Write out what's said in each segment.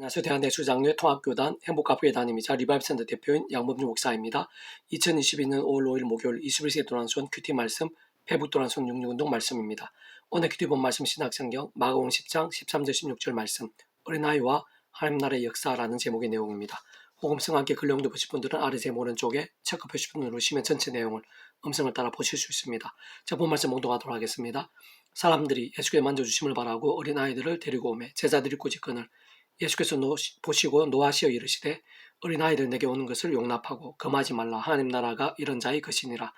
안녕하세요. 대한대수장로회 통합교단 행복가부의 담임이자 리바이브센터 대표인 양범준 목사입니다. 2022년 5월 5일 목요일 21세기 도란손 큐티 말씀 페북 도란손 66운동 말씀입니다. 오늘 큐티 본 말씀 신학성경 마가복음 10장 13절 16절 말씀 어린아이와 하나님 나라의 역사라는 제목의 내용입니다. 호금성 함께 글영도 보실 분들은 아래 제목 오른쪽에 체크 표시표 누르시면 전체 내용을 음성을 따라 보실 수 있습니다. 자, 본 말씀 몽동하도록 하겠습니다. 사람들이 예수께 만져주심을 바라고 어린아이들을 데리고 오매 제자들이 꾸짖거늘 예수께서 보시고 노하시어 이르시되 어린아이들 내게 오는 것을 용납하고 금하지 말라. 하나님 나라가 이런 자의 것이니라.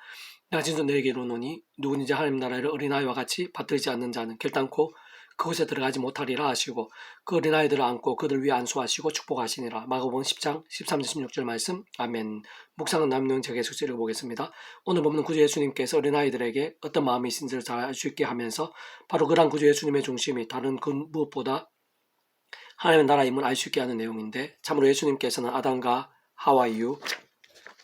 내가 진짜 너에게 이르노니 누구든지 하나님 나라를 어린아이와 같이 받들지 않는 자는 결단코 그곳에 들어가지 못하리라 하시고 그 어린아이들을 안고 그들 위에 안수하시고 축복하시니라. 마가복음 10장 13절 16절 말씀. 아멘. 묵상은 남용 제게 숙제 읽어보겠습니다. 오늘 보면 구주 예수님께서 어린아이들에게 어떤 마음이 있는지를 잘 알 수 있게 하면서 바로 그러한 구주 예수님의 중심이 다른 그 무엇보다 하나님의 나라임을 알 수 있게 하는 내용인데, 참으로 예수님께서는 아담과 하와 이후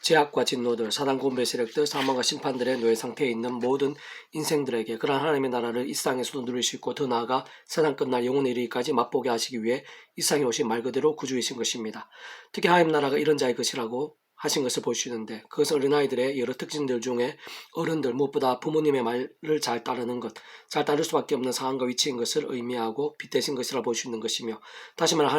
죄악과 진노들, 사단 군배 세력들, 사망과 심판들의 노예 상태에 있는 모든 인생들에게 그러한 하나님의 나라를 이 세상에서도 누릴 수 있고 더 나아가 세상 끝날 영혼에 이르기까지 맛보게 하시기 위해 이 세상에 오신 말 그대로 구주이신 것입니다. 특히 하나님 나라가 이런 자의 것이라고 하신 것을 볼 수 있는데, 그것은 어린아이들의 여러 특징들 중에 어른들 무엇보다 부모님의 말을 잘 따르는 것, 잘 따를 수밖에 없는 상황과 위치인 것을 의미하고 빗대신 것이라 볼 수 있는 것이며, 다시 말해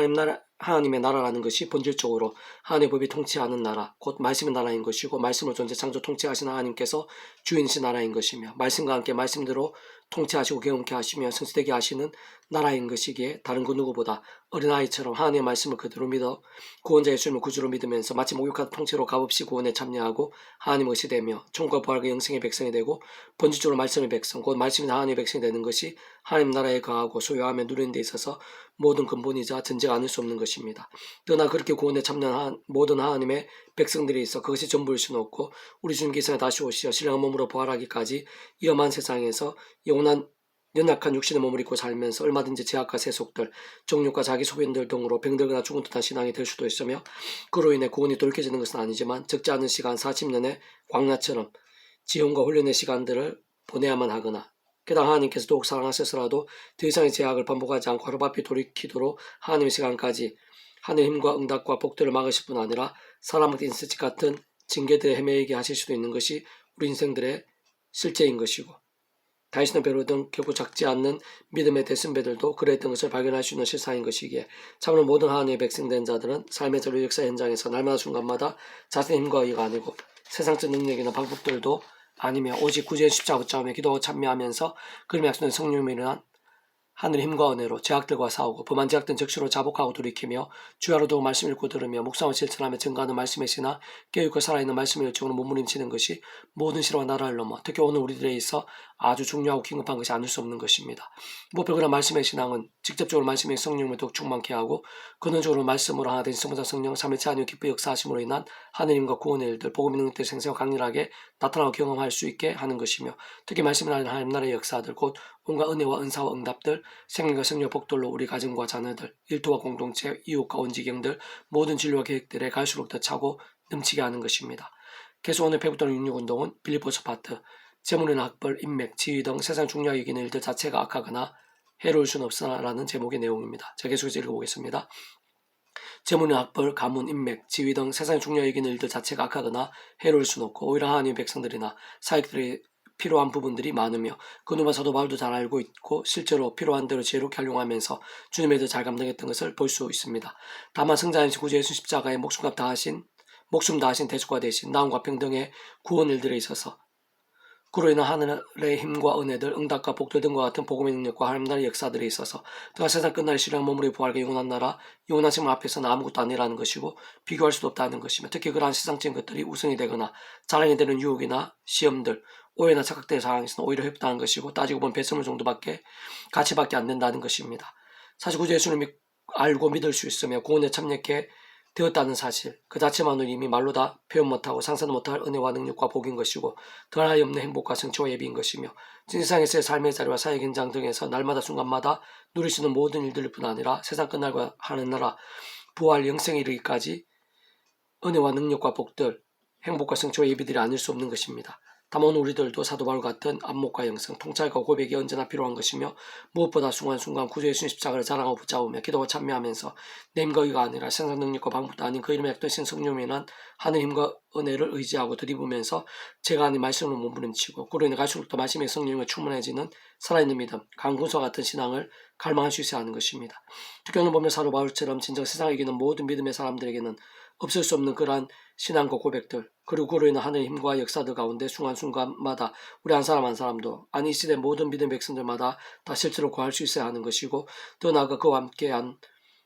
하나님의 나라라는 것이 본질적으로 하나님의 법이 통치하는 나라, 곧 말씀의 나라인 것이고, 말씀을 존재 창조 통치하신 하나님께서 주인이신 나라인 것이며, 말씀과 함께 말씀대로 통치하시고 경험케 하시며 성취되게 하시는 나라인 것이기에 다른 그 누구보다 어린아이처럼 하나님의 말씀을 그대로 믿어 구원자 예수님을 구주로 믿으면서 마치 목욕한 통째로 값없이 구원에 참여하고 하나님 것이 되며 총과 부활과 영생의 백성이 되고 본질적으로 말씀의 백성, 곧 말씀이 하나님의 백성이 되는 것이 하나님 나라에 거하고 소유하며 누리는 데 있어서 모든 근본이자 전제가 아닐 수 없는 것입니다. 그러나 그렇게 구원에 참여한 모든 하나님의 백성들이 있어 그것이 전부일 수는 없고, 우리 주님께서 다시 오시어 신령한 몸으로 부활하기까지 위험한 세상에서 영원한 연약한 육신의 몸을 입고 살면서 얼마든지 제약과 세속들, 정욕과 자기 소견들 등으로 병들거나 죽은 듯한 신앙이 될 수도 있으며, 그로 인해 구원이 돌이켜지는 것은 아니지만 적지 않은 시간 40년의 광야처럼 지원과 훈련의 시간들을 보내야만 하거나, 게다가 하나님께서 더욱 사랑하셔서라도 더 이상의 제약을 반복하지 않고 하루바삐 돌이키도록 하나님의 시간까지 하늘의 힘과 응답과 복들을 막으실 뿐 아니라 사람한테 인스치 같은 징계들에 헤매게 하실 수도 있는 것이 우리 인생들의 실제인 것이고, 다윗의 배로 등 결코 작지 않는 믿음의 대순배들도 그랬던 것을 발견할 수 있는 실상인 것이기에, 참으로 모든 하나님의 백성된 자들은 삶의 전류 역사 현장에서 날마다 순간마다 자신의 힘과 의가 아니고 세상적 능력이나 방법들도 아니며 오직 구주의 십자가 붙잡으며 기도하고 참여하면서 그림의 약속된 성령님에 일어난 하늘의 힘과 은혜로 제약들과 싸우고 범한 제약된 적시로 자복하고 돌이키며 주야로도 말씀 읽고 들으며 묵상을 실천하며 증거하는 말씀의 신앙, 깨어있고 살아있는 말씀의 열정으로 몸부림치는 것이 모든 실화와 나라를 넘어 특히 오늘 우리들에 있어 아주 중요하고 긴급한 것이 아닐 수 없는 것입니다. 무엇보다 그런 말씀의 신앙은 직접적으로 말씀의 성령을 더욱 충만케 하고 근원적으로 말씀으로 하나 된 성부자 성령 삼일체 하나님의 기쁘 역사하심으로 인한 하느님과 구원의 일들, 복음의 능력들 생생하고 강렬하게 나타나고 경험할 수 있게 하는 것이며, 특히 말씀을 하는 하나님 나라의 역사들, 곧 온갖 은혜와 은사와 응답들, 생명과 성령 복들로 우리 가정과 자녀들, 일터와 공동체, 이웃과 온지경들 모든 진료와 계획들에 갈수록 더 차고 넘치게 하는 것입니다. 계속 오늘 페북도는 66운동은 빌립보서 파트, 재물이나 학벌, 인맥, 지위 등 세상 중요하게 여기는 일들 자체가 악하거나 해로울 수는 없으나라는 제목의 내용입니다. 자, 계속해서 읽어보겠습니다. 재물이나 학벌, 가문, 인맥, 지위 등 세상에 중요하게 여기는 일들 자체가 악하거나 해로울 수는 없고, 오히려 하나님의 백성들이나 사역들이 필요한 부분들이 많으며 그 누가 사도 바울도 잘 알고 있고 실제로 필요한 대로 지혜롭게 활용하면서 주님의 더 잘 감당했던 것을 볼 수 있습니다. 다만 성자이신 구주 예수 십자가의 목숨 다하신 대속과 대신 나음과 평등의 구원 일들에 있어서 그로 인한 하늘의 힘과 은혜들, 응답과 복들 등과 같은 복음의 능력과 하나님 나라의 역사들에 있어서 그가 세상 끝날 신령한 몸으로 부활과 영원한 나라, 영원한 생명 앞에서는 아무것도 아니라는 것이고 비교할 수도 없다는 것이며, 특히 그러한 세상적인 것들이 우선이 되거나 자랑이 되는 유혹이나 시험들, 오해나 착각된 상황에서는 오히려 협당한 것이고 따지고 보면 배설물 정도밖에 가치밖에 안 된다는 것입니다. 사실 구주 예수님을 알고 믿을 수 있으며 구원에 참여케 되었다는 사실 그 자체만으로 이미 말로 다 표현 못하고 상상도 못할 은혜와 능력과 복인 것이고 더할 나위 없는 행복과 성취와 예비인 것이며, 세상에서의 삶의 자리와 사역 현장 등에서 날마다 순간마다 누릴 수 있는 모든 일들일 뿐 아니라 세상 끝날과 하는 나라, 부활 영생에 이르기까지 은혜와 능력과 복들, 행복과 성취와 예비들이 아닐 수 없는 것입니다. 다만 우리들도 사도 바울 같은 안목과 영성, 통찰과 고백이 언제나 필요한 것이며 무엇보다 순간순간 구주 예수님 십자가를 자랑하고 붙잡으며 기도와 참여하면서 내 힘과 의가 아니라 생산 능력과 방법도 아닌 그 이름의 약도신 성령이란 하늘 힘과 은혜를 의지하고 들이부면서 제가 아닌 말씀을 몸부림치고 그로 인해 갈수록 더 말씀의 성령에 충만해지는 살아있는 믿음, 강군수와 같은 신앙을 갈망할 수 있어야 하는 것입니다. 특히 오늘 보면 사도 바울처럼 진정 세상에 이기는 모든 믿음의 사람들에게는 없을 수 없는 그러한 신앙과 고백들, 그리고 그로 인한 하늘의 힘과 역사들 가운데 순간순간마다 우리 한 사람 한 사람도 아니 이 시대 모든 믿음 백성들마다 다 실제로 구할 수 있어야 하는 것이고, 또 나아가 그와 함께한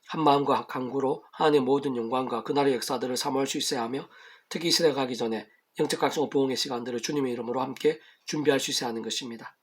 한 마음과 강구로 하나님의 모든 영광과 그날의 역사들을 사모할 수 있어야 하며, 특히 이 시대가 가기 전에 영적 각성과 부흥의 시간들을 주님의 이름으로 함께 준비할 수 있어야 하는 것입니다.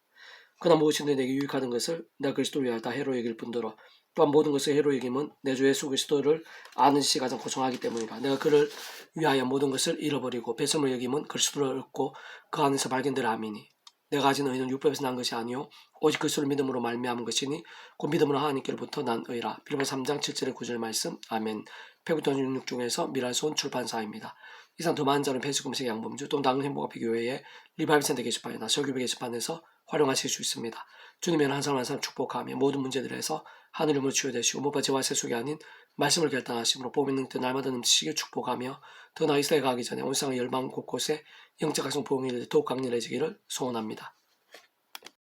그러나 무엇이든 내게 유익하는 것을 내가 그리스도를 위하여 다 해로 여길 뿐더러 또한 모든 것을 해로 여김은 내 주 예수 그리스도를 아는 지식이 가장 고청하기 때문이라. 내가 그를 위하여 모든 것을 잃어버리고 배설물 여김은 그리스도를 얻고 그 안에서 발견되라 함이니, 내가 가진 의는 율법에서 난 것이 아니요 오직 그리스도를 믿음으로 말미암은 것이니 곧 믿음으로 하나님께로부터 난 의라. 빌립보서 3장 7절의 9절 말씀. 아멘. 페구톤 66 중에서 미랄손 출판사입니다. 이상 더 많은 자는 페이스금색 양범주 또 다른 행복앞의 교회의 리바이브 센터 게시판이나 설교배 게시판에서 활용하실 수 있습니다. 주님의 한 사람 한 사람 축복하며 모든 문제들에서 하늘임으로 치유되시고 무엇보다 죄와 세속이 아닌 말씀을 결단하심으로 복 있는 때 날마다 넘치시길 축복하며, 더 나아 이 시대에 가기 전에 온 세상 열방 곳곳에 영적 각성 부흥이 더욱 강렬해지기를 소원합니다.